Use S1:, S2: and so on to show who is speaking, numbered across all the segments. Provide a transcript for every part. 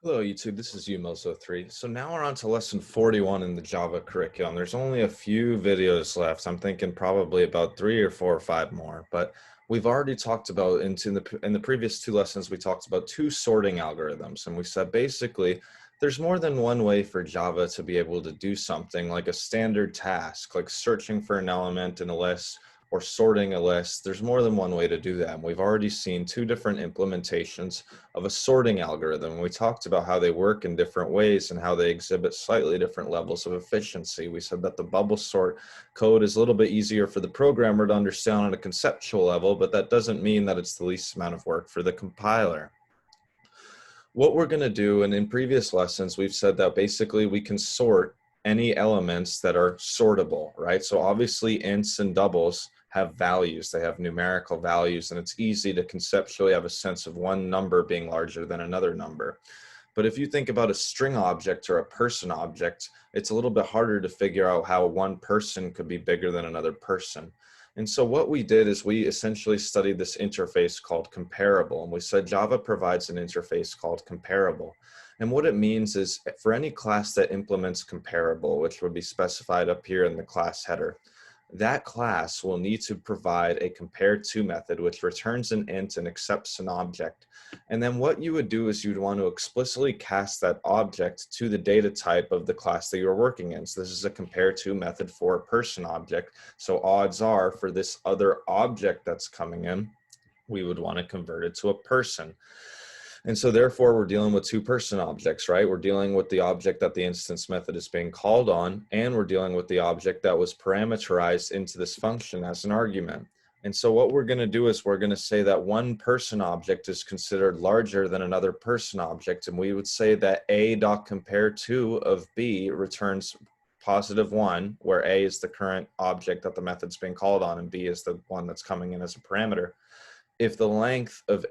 S1: Hello, YouTube. This is UMozo3. So now we're on to lesson 41 in the Java curriculum. There's only a few videos left. I'm thinking probably about 3 or 4 or 5 more. But we've already talked about in the previous two lessons, we talked about two sorting algorithms, and we said basically there's more than one way for Java to be able to do something like a standard task, like searching for an element in a list or sorting a list. There's more than one way to do that. And we've already seen two different implementations of a sorting algorithm. We talked about how they work in different ways and how they exhibit slightly different levels of efficiency. We said that the bubble sort code is a little bit easier for the programmer to understand on a conceptual level, but that doesn't mean that it's the least amount of work for the compiler. What we're going to do, and in previous lessons, we've said that basically we can sort any elements that are sortable, right? So obviously ints and doubles have values, they have numerical values, and it's easy to conceptually have a sense of one number being larger than another number. But if you think about a string object or a person object, it's a little bit harder to figure out how one person could be bigger than another person. And so what we did is we essentially studied this interface called comparable. And we said Java provides an interface called comparable. And what it means is for any class that implements comparable, which would be specified up here in the class header, that class will need to provide a compareTo method, which returns an int and accepts an object. And then what you would do is you'd want to explicitly cast that object to the data type of the class that you're working in. So this is a compareTo method for a person object. So odds are for this other object that's coming in, we would want to convert it to a person. And so therefore we're dealing with two person objects, right? We're dealing with the object that the instance method is being called on, and we're dealing with the object that was parameterized into this function as an argument. And so what we're going to do is we're going to say that one person object is considered larger than another person object. And we would say that a.compareTo of b returns +1, where a is the current object that the method's being called on and b is the one that's coming in as a parameter, if the length of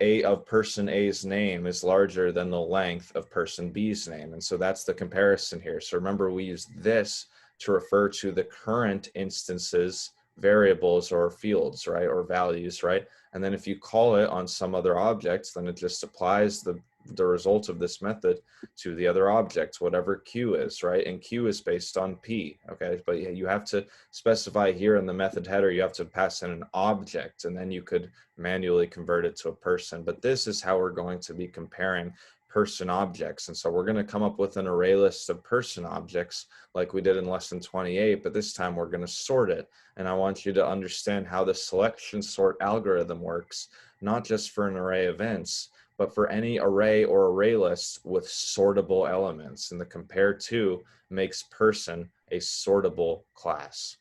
S1: person A's name is larger than the length of person B's name. And so that's the comparison here. So remember, we use this to refer to the current instances, variables or fields, right, or values, right? And then if you call it on some other object, then it just applies the result of this method to the other object, whatever Q is, right? And Q is based on P, okay? But you have to specify here in the method header, you have to pass in an object, and then you could manually convert it to a person. But this is how we're going to be comparing person objects. And so we're going to come up with an array list of person objects like we did in lesson 28, but this time we're going to sort it. And I want you to understand how the selection sort algorithm works, not just for an array of ints, but for any array or array list with sortable elements. And the compareTo makes person a sortable class.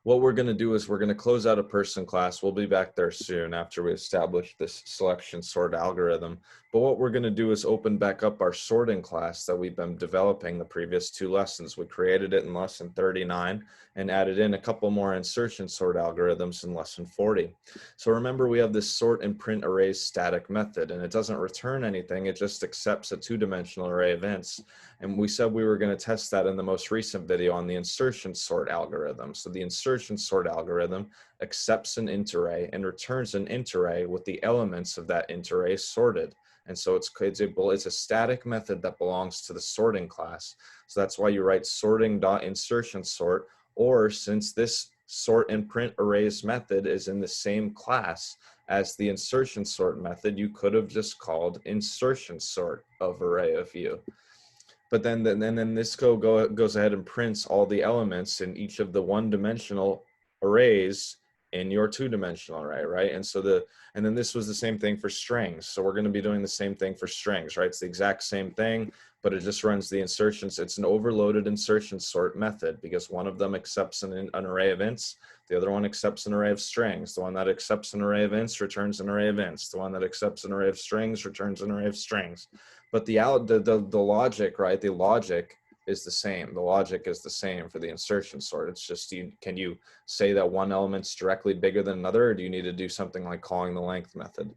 S1: What we're going to do is we're going to close out a person class. We'll be back there soon after we establish this selection sort algorithm. But what we're going to do is open back up our sorting class that we've been developing the previous two lessons. We created it in lesson 39 and added in a couple more insertion sort algorithms in lesson 40. So remember, we have this sort and print arrays static method, and it doesn't return anything. It just accepts a two-dimensional array of ints. And we said we were going to test that in the most recent video on the insertion sort algorithm. So the insertion sort algorithm accepts an int array and returns an int array with the elements of that int array sorted. And so it's a static method that belongs to the sorting class. So that's why you write sorting.insertion sort, or since this sort and print arrays method is in the same class as the insertion sort method, you could have just called insertion sort of array of u. But then this goes ahead and prints all the elements in each of the one-dimensional arrays in your two-dimensional array, right? And then this was the same thing for strings. So we're going to be doing the same thing for strings, right? It's the exact same thing, but it just runs the insertions. It's an overloaded insertion sort method because one of them accepts an array of ints. The other one accepts an array of strings. The one that accepts an array of ints returns an array of ints. The one that accepts an array of strings returns an array of strings. But the logic, right? The logic is the same. The logic is the same for the insertion sort. It's just, can you say that one element's directly bigger than another, or do you need to do something like calling the length method?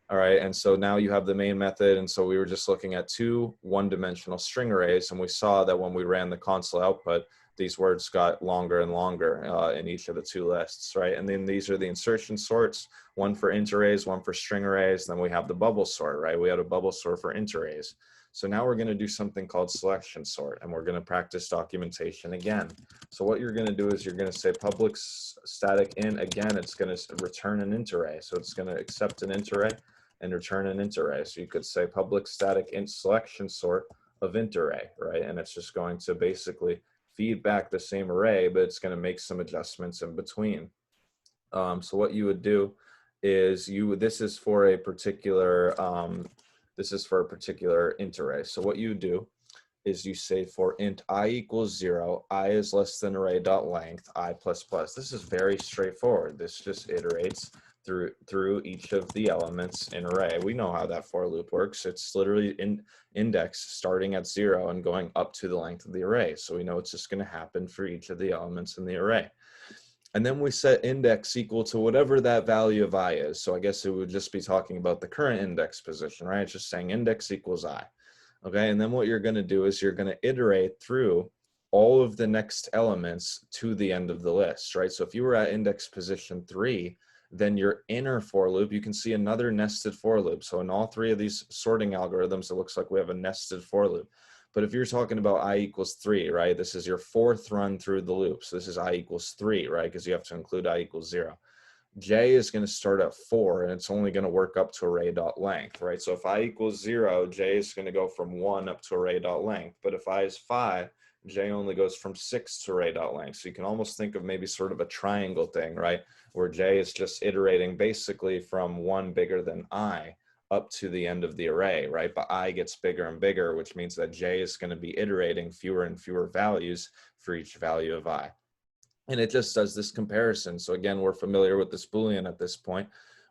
S1: All right, and so now you have the main method, and so we were just looking at two one-dimensional string arrays, and we saw that when we ran the console output, these words got longer and longer in each of the two lists, right? And then these are the insertion sorts, one for int arrays, one for string arrays. Then we have the bubble sort, right? We had a bubble sort for int arrays. So now we're going to do something called selection sort, and we're going to practice documentation again. So what you're going to do is you're going to say public static int. Again, it's going to return an int array. So it's going to accept an int array and return an int array. So you could say public static int selection sort of int array, right? And it's just going to basically feed back the same array, but it's going to make some adjustments in between. So what you would do is this is for a particular int array. So what you do is you say for int I equals 0, I is less than array.length, I plus plus. This is very straightforward. This just iterates through each of the elements in array. We know how that for loop works. It's literally index starting at 0 and going up to the length of the array. So we know it's just going to happen for each of the elements in the array. And then we set index equal to whatever that value of I is. So I guess it would just be talking about the current index position, right? It's just saying index equals I. Okay, and then what you're going to do is you're going to iterate through all of the next elements to the end of the list, right? So if you were at index position 3, then your inner for loop, you can see another nested for loop. So in all three of these sorting algorithms, it looks like we have a nested for loop. But if you're talking about I equals 3, right, this is your fourth run through the loop. So this is I equals 3, right, because you have to include I equals 0. J is going to start at 4, and it's only going to work up to array.length, right? So if I equals 0, J is going to go from 1 up to array.length. But if I is 5, J only goes from 6 to array.length. So you can almost think of maybe sort of a triangle thing, right? Where J is just iterating basically from 1 bigger than I up to the end of the array, right? But I gets bigger and bigger, which means that J is going to be iterating fewer and fewer values for each value of I. And it just does this comparison. So again, we're familiar with this Boolean at this point,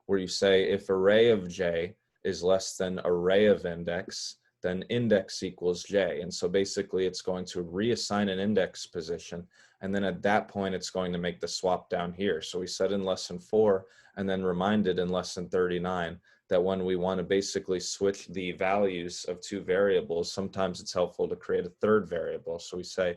S1: where you say if array of J is less than array of index, then index equals J. And so basically it's going to reassign an index position. And then at that point, it's going to make the swap down here. So we said in lesson 4 and then reminded in lesson 39 that when we want to basically switch the values of two variables, sometimes it's helpful to create a third variable. So we say,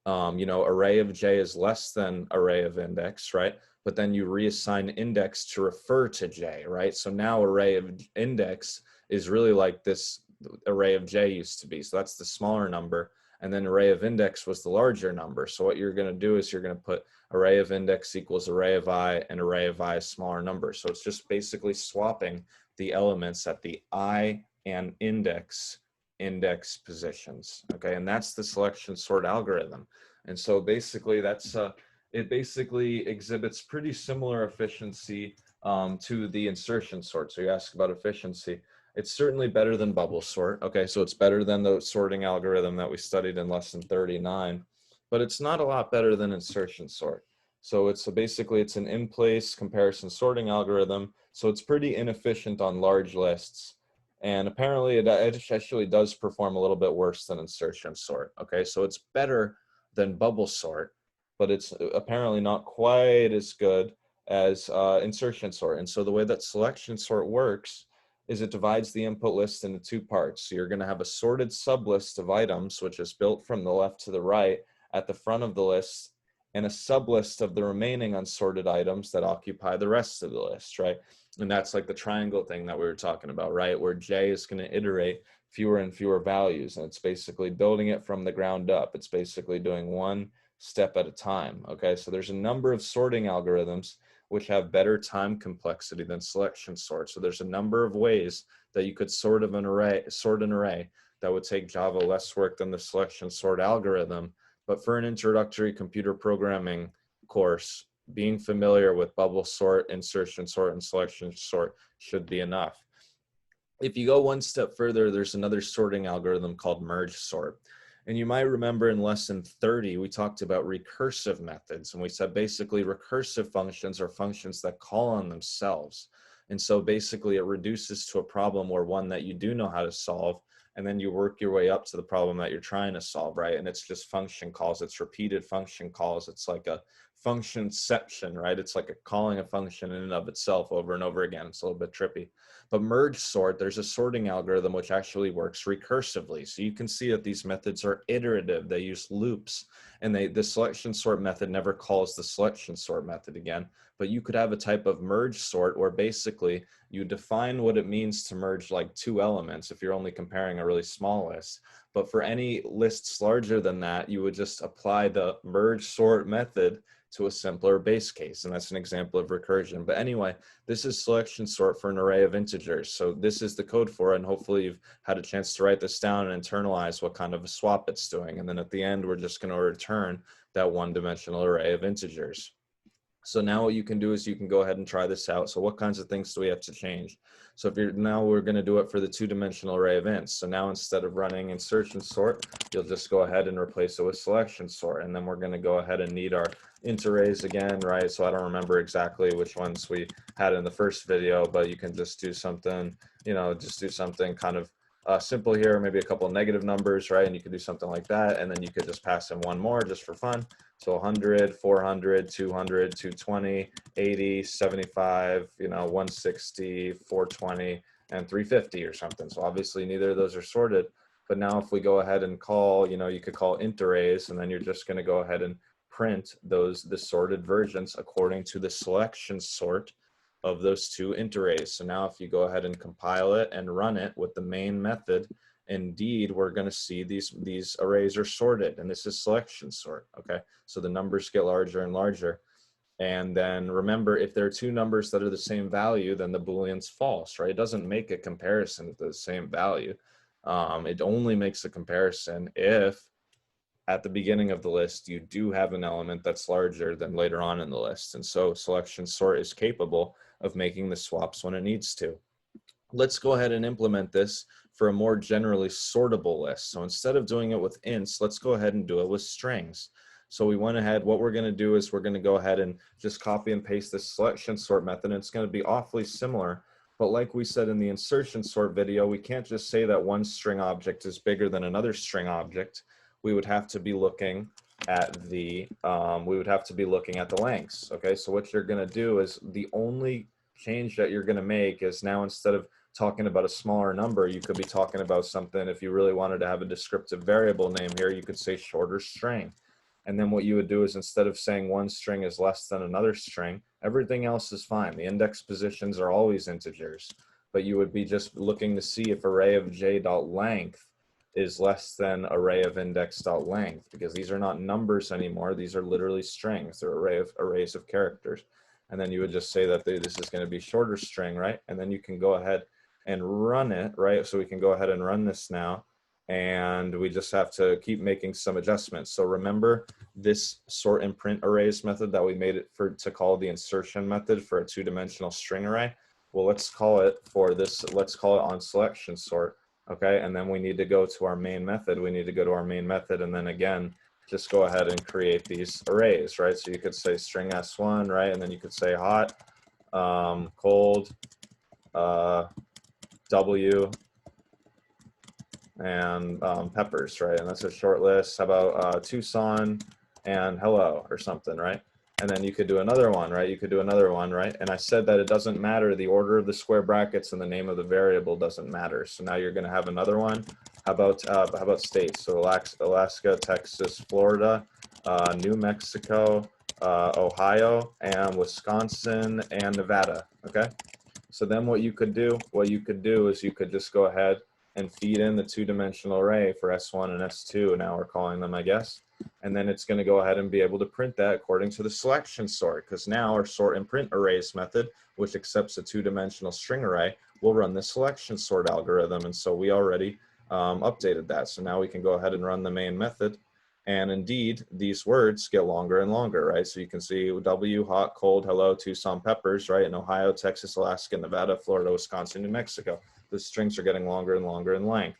S1: array of J is less than array of index, right? But then you reassign index to refer to J, right? So now array of index is really like this array of J used to be. So that's the smaller number. And then array of index was the larger number. So what you're going to do is you're going to put array of index equals array of I, and array of I is smaller number. So it's just basically swapping the elements at the I and index positions. Okay, and that's the selection sort algorithm. And so basically that's it basically exhibits pretty similar efficiency to the insertion sort. So you ask about efficiency. It's certainly better than bubble sort. Okay, so it's better than the sorting algorithm that we studied in lesson 39, but it's not a lot better than insertion sort. So it's basically it's an in-place comparison sorting algorithm. So it's pretty inefficient on large lists. And apparently it actually does perform a little bit worse than insertion sort. Okay, so it's better than bubble sort, but it's apparently not quite as good as insertion sort. And so the way that selection sort works is it divides the input list into two parts. So you're going to have a sorted sublist of items, which is built from the left to the right at the front of the list, and a sublist of the remaining unsorted items that occupy the rest of the list, right? And that's like the triangle thing that we were talking about, right? Where J is going to iterate fewer and fewer values, and it's basically building it from the ground up. It's basically doing one step at a time, okay? So there's a number of sorting algorithms which have better time complexity than selection sort. So there's a number of ways that you could sort an array that would take Java less work than the selection sort algorithm. But for an introductory computer programming course, being familiar with bubble sort, insertion sort, and selection sort should be enough. If you go one step further, there's another sorting algorithm called merge sort. And you might remember in lesson 30, we talked about recursive methods. And we said basically recursive functions are functions that call on themselves. And so basically it reduces to a problem where one that you do know how to solve, and then you work your way up to the problem that you're trying to solve, right? And it's just function calls, it's repeated function calls. It's like a functionception, right? It's like calling a function in and of itself over and over again. It's a little bit trippy. But merge sort, there's a sorting algorithm which actually works recursively. So you can see that these methods are iterative. They use loops, and the selection sort method never calls the selection sort method again. But you could have a type of merge sort where basically you define what it means to merge like two elements if you're only comparing a really small list. But for any lists larger than that, you would just apply the merge sort method to a simpler base case. And that's an example of recursion. But anyway, this is selection sort for an array of integers. So this is the code for it. And hopefully you've had a chance to write this down and internalize what kind of a swap it's doing. And then at the end, we're just going to return that one-dimensional array of integers. So now what you can do is you can go ahead and try this out. So what kinds of things do we have to change? So if you're now, we're going to do it for the two-dimensional array of ints. So now instead of running insertion sort, you'll just go ahead and replace it with selection sort. And then we're going to go ahead and need our int arrays again, right? So I don't remember exactly which ones we had in the first video, but you can just do something, you know, just do something kind of simple here, maybe a couple of negative numbers, right? And you could do something like that. And then you could just pass in one more just for fun. So 100, 400, 200, 220, 80, 75, you know, 160, 420, and 350 or something. So obviously neither of those are sorted. But now if we go ahead and call, you know, you could call int arrays, and then you're just going to go ahead and print the sorted versions according to the selection sort of those two int arrays. So now if you go ahead and compile it and run it with the main method, indeed, we're going to see these arrays are sorted, and this is selection sort, okay? So the numbers get larger and larger. And then remember, if there are two numbers that are the same value, then the Boolean's false, right? It doesn't make a comparison to the same value. It only makes a comparison if at the beginning of the list, you do have an element that's larger than later on in the list. And so selection sort is capable of making the swaps when it needs to. Let's go ahead and implement this for a more generally sortable list. So instead of doing it with ints, let's go ahead and do it with strings. So we went ahead, what we're going to do is we're going to go ahead and just copy and paste this selection sort method. And it's going to be awfully similar. But like we said in the insertion sort video, we can't just say that one string object is bigger than another string object. We would have to be looking at the lengths. Okay, so what you're going to do is the only change that you're going to make is now instead of talking about a smaller number, you could be talking about something. If you really wanted to have a descriptive variable name here, you could say shorter string. And then what you would do is instead of saying one string is less than another string, everything else is fine. The index positions are always integers, but you would be just looking to see if array of j.length is less than array of index.length, because these are not numbers anymore. These are literally strings. They're arrays of characters. And then you would just say that this is going to be shorter string, right? And then you can go ahead and run it, right? So we can go ahead and run this now. And we just have to keep making some adjustments. So remember this sort and print arrays method that we made it to call the insertion method for a two-dimensional string array? Well, let's call it for this, let's call it on selection sort. Okay, and then we need to go to our main method. We need to go to our main method, and then again, just go ahead and create these arrays, right? So you could say string s1, right? And then you could say hot, cold, w, and peppers, right? And that's a short list. How about Tucson and hello or something, right? And then you could do another one, right? You could do another one, right? And I said that it doesn't matter. The order of the square brackets and the name of the variable doesn't matter. So now you're going to have another one. How about states? So Alaska, Texas, Florida, New Mexico, Ohio, and Wisconsin, and Nevada. Okay. So then what you could do is you could just go ahead and feed in the two-dimensional array for S1 and S2. Now we're calling them, I guess. And then it's going to go ahead and be able to print that according to the selection sort, because now our sort and print arrays method, which accepts a two-dimensional string array, will run the selection sort algorithm. And so we already updated that. So now we can go ahead and run the main method. And indeed, these words get longer and longer, right? So you can see W, hot, cold, hello, Tucson, peppers, right? In Ohio, Texas, Alaska, Nevada, Florida, Wisconsin, New Mexico. The strings are getting longer and longer in length.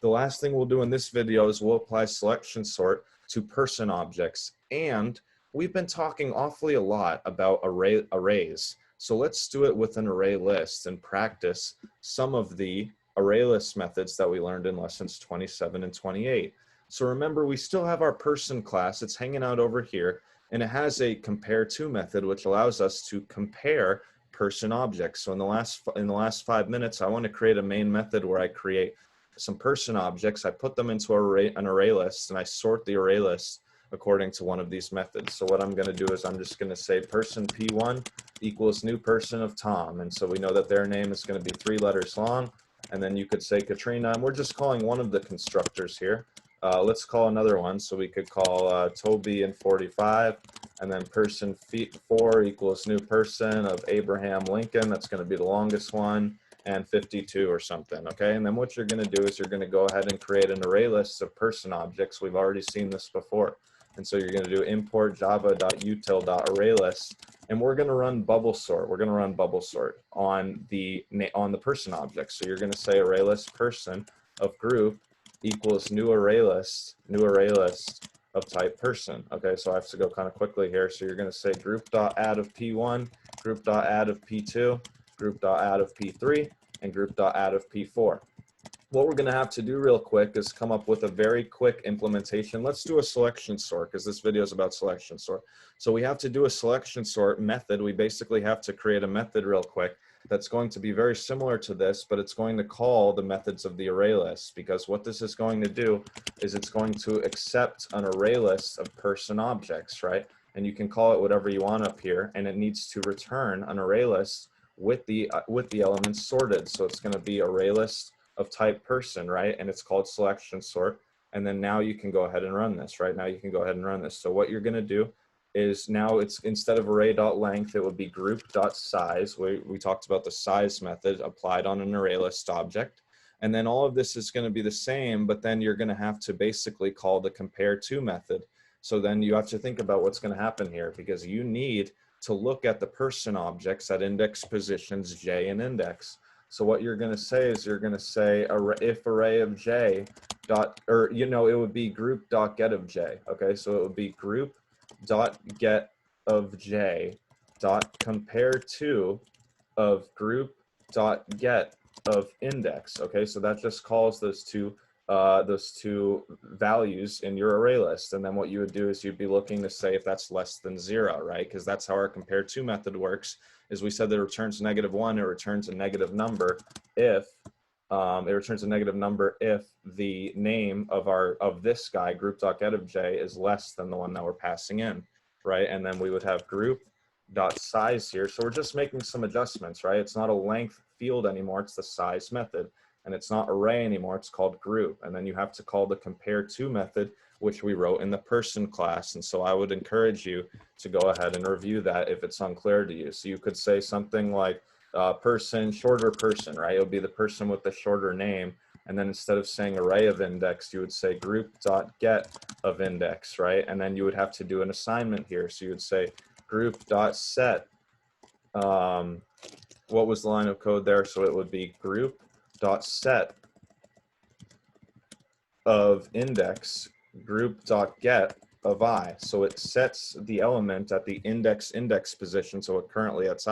S1: The last thing we'll do in this video is we'll apply selection sort to person objects. And we've been talking awfully a lot about arrays. So let's do it with an array list and practice some of the ArrayList methods that we learned in lessons 27 and 28. So remember, we still have our person class. It's hanging out over here, and it has a compareTo method, which allows us to compare person objects. So in the last 5 minutes, I want to create a main method where I create some person objects. I put them into an array list, and I sort the array list according to one of these methods. So what I'm going to do is I'm just going to say person P1 equals new person of Tom. And so we know that their name is going to be 3 letters long. And then you could say Katrina, and we're just calling one of the constructors here. Let's call another one. So we could call Toby and 45, and then person 4 equals new person of Abraham Lincoln. That's going to be the longest one, and 52 or something. Okay, and then what you're going to do is you're going to go ahead and create an array list of person objects. We've already seen this before. And so you're going to do import java.util.ArrayList, and we're going to run bubble sort. We're going to run bubble sort on the person object. So you're going to say ArrayList person of group equals new ArrayList of type person. Okay, so I have to go kind of quickly here. So you're going to say group.add of P1, group.add of P2, group.add of P3, and group.add of P4. What we're going to have to do real quick is come up with a very quick implementation. Let's do a selection sort, because this video is about selection sort. So we have to do a selection sort method. We basically have to create a method real quick that's going to be very similar to this, but it's going to call the methods of the array list, because what this is going to do is it's going to accept an array list of person objects, right? And you can call it whatever you want up here, and it needs to return an array list with the elements sorted. So it's going to be array list of type person, right? And it's called selection sort. And then now you can go ahead and run this, right? Now you can go ahead and run this. So what you're going to do is now it's instead of array.length, it would be group.size. We talked about the size method applied on an array list object. And then all of this is going to be the same, but then you're going to have to basically call the compareTo method. So then you have to think about what's going to happen here, because you need to look at the person objects at index positions j and index. So what you're going to say is you're going to say if array of j dot, or it would be group dot get of j. Okay, so it would be group dot get of j dot compareTo of group dot get of index. Okay, so that just calls those two values in your array list. And then what you would do is you'd be looking to say if that's less than 0, right? Because that's how our compareTo method works. Is we said that it returns -1, it returns a negative number if the name of this guy, group.get of j, is less than the one that we're passing in, right? And then we would have group.size here. So we're just making some adjustments, right? It's not a length field anymore, it's the size method. And it's not array anymore, it's called group. And then you have to call the compareTo method, which we wrote in the person class. And so I would encourage you to go ahead and review that if it's unclear to you. So you could say something like person, shorter person, right? It would be the person with the shorter name. And then instead of saying array of index, you would say group.get of index, right? And then you would have to do an assignment here. So you would say group.set, what was the line of code there? So it would be group.set of index group.get of I. So it sets the element at the index position. So it currently at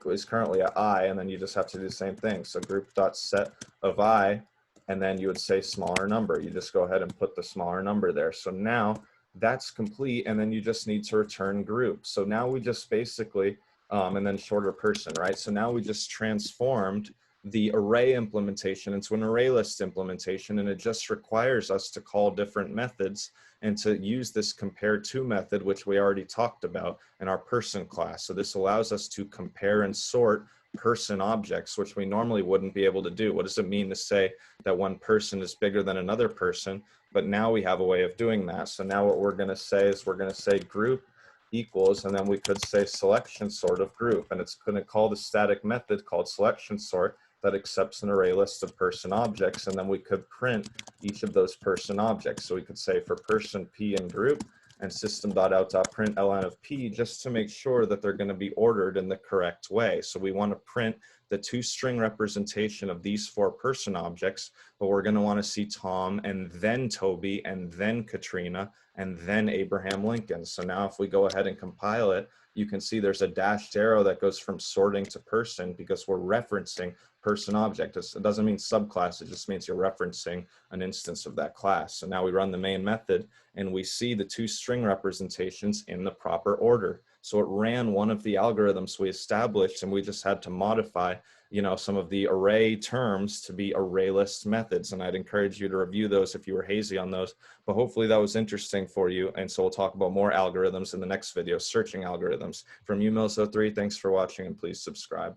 S1: is currently at I, and then you just have to do the same thing. So group.set of I, and then you would say smaller number. You just go ahead and put the smaller number there. So now that's complete, and then you just need to return group. So now we just basically, and then shorter person, right? So now we just transformed the array implementation into an array list implementation, and it just requires us to call different methods and to use this compareTo method, which we already talked about in our person class. So this allows us to compare and sort person objects, which we normally wouldn't be able to do. What does it mean to say that one person is bigger than another person? But now we have a way of doing that. So now what we're going to say is we're going to say group equals, and then we could say selection sort of group, and it's going to call the static method called selection sort that accepts an array list of person objects, and then we could print each of those person objects. So we could say for person P and group, and system.out.println of P, just to make sure that they're going to be ordered in the correct way. So we want to print the 2-string representation of these 4 person objects, but we're going to want to see Tom and then Toby and then Katrina and then Abraham Lincoln. So now if we go ahead and compile it, you can see there's a dashed arrow that goes from sorting to person because we're referencing person object. It doesn't mean subclass, it just means you're referencing an instance of that class. So now we run the main method and we see the 2-string representations in the proper order. So it ran one of the algorithms we established, and we just had to modify you know, some of the array terms to be ArrayList methods. And I'd encourage you to review those if you were hazy on those, but hopefully that was interesting for you. And so we'll talk about more algorithms in the next video, searching algorithms. From UMills03, thanks for watching, and please subscribe.